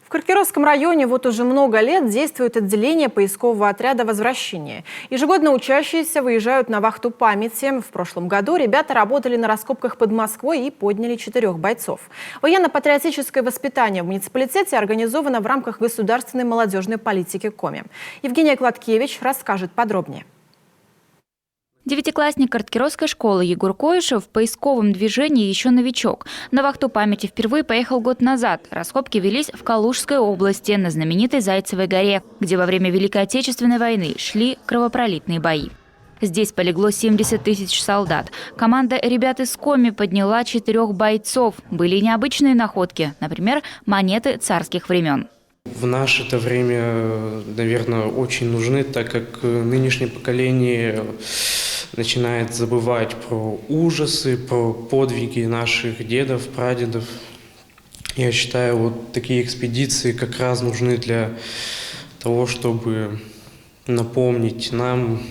В Каркировском районе вот уже много лет действует отделение поискового отряда «Возвращение». Ежегодно учащиеся выезжают на вахту памяти. В прошлом году ребята работали на раскопках под Москвой и подняли 4 бойцов. Военно-патриотическое воспитание в муниципалитете организовано в рамках государственной молодежной политики Коми. Евгения Кладкевич расскажет подробнее. Девятиклассник Каркировской школы Егор Коишев в поисковом движении еще новичок. На вахту памяти впервые поехал год назад. Раскопки велись в Калужской области, на знаменитой Зайцевой горе, где во время Великой Отечественной войны шли кровопролитные бои. Здесь полегло 70 тысяч солдат. Команда ребят из Коми подняла 4 бойцов. Были необычные находки, например, монеты царских времен. В наше-то время, наверное, очень нужны, так как нынешнее поколение начинает забывать про ужасы, про подвиги наших дедов, прадедов. Я считаю, вот такие экспедиции как раз нужны для того, чтобы напомнить нам,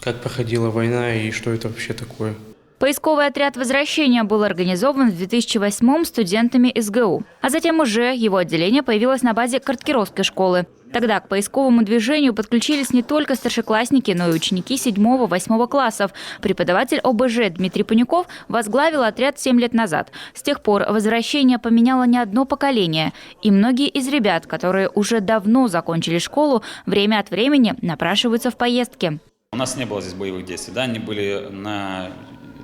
как проходила война и что это вообще такое. Поисковый отряд «Возвращение» был организован в 2008-м студентами СГУ. А затем уже его отделение появилось на базе Каркировской школы. Тогда к поисковому движению подключились не только старшеклассники, но и ученики 7-8 классов. Преподаватель ОБЖ Дмитрий Панюков возглавил отряд 7 лет назад. С тех пор «Возвращение» поменяло не одно поколение. И многие из ребят, которые уже давно закончили школу, время от времени напрашиваются в поездки. У нас не было здесь боевых действий, да, они были на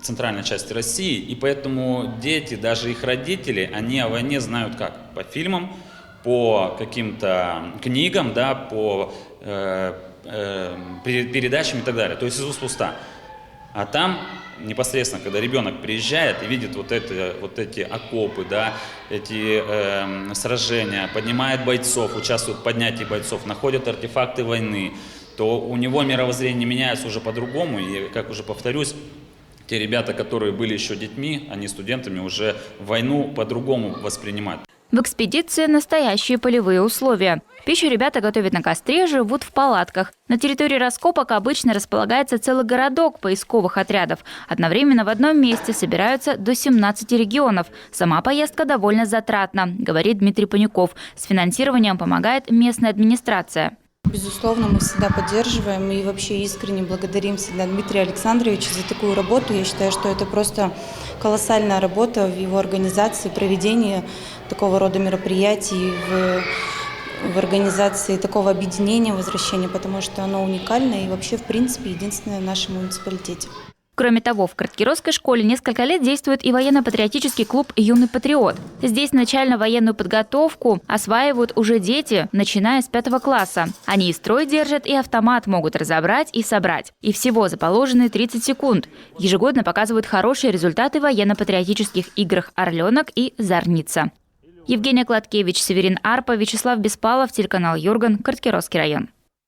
центральной части России, и поэтому дети, даже их родители, они о войне знают как? По фильмам, по каким-то книгам, да, по передачам и так далее, то есть из уст в уста. А там непосредственно, когда ребенок приезжает и видит вот эти окопы, да, эти сражения, поднимает бойцов, участвует в поднятии бойцов, находят артефакты войны, то у него мировоззрение меняется уже по-другому. И, как уже повторюсь, те ребята, которые были еще детьми, они студентами, уже войну по-другому воспринимают. В экспедиции настоящие полевые условия. Пищу ребята готовят на костре, живут в палатках. На территории раскопок обычно располагается целый городок поисковых отрядов. Одновременно в одном месте собираются до 17 регионов. Сама поездка довольно затратна, говорит Дмитрий Панюков. С финансированием помогает местная администрация. Безусловно, мы всегда поддерживаем и вообще искренне благодарим всегда Дмитрия Александровича за такую работу. Я считаю, что это просто колоссальная работа в его организации, проведении такого рода мероприятий, в организации такого объединения «Возвращения», потому что оно уникальное и вообще, в принципе, единственное в нашем муниципалитете. Кроме того, в Каркировской школе несколько лет действует и военно-патриотический клуб «Юный патриот». Здесь начально-военную подготовку осваивают уже дети, начиная с 5 класса. Они и строй держат, и автомат могут разобрать и собрать. И всего за положенные 30 секунд. Ежегодно показывают хорошие результаты в военно-патриотических играх «Орленок» и «Зарница». Евгения Кладкевич, Северин Арпа, Вячеслав Беспалов, телеканал Юрган, Каркировский район.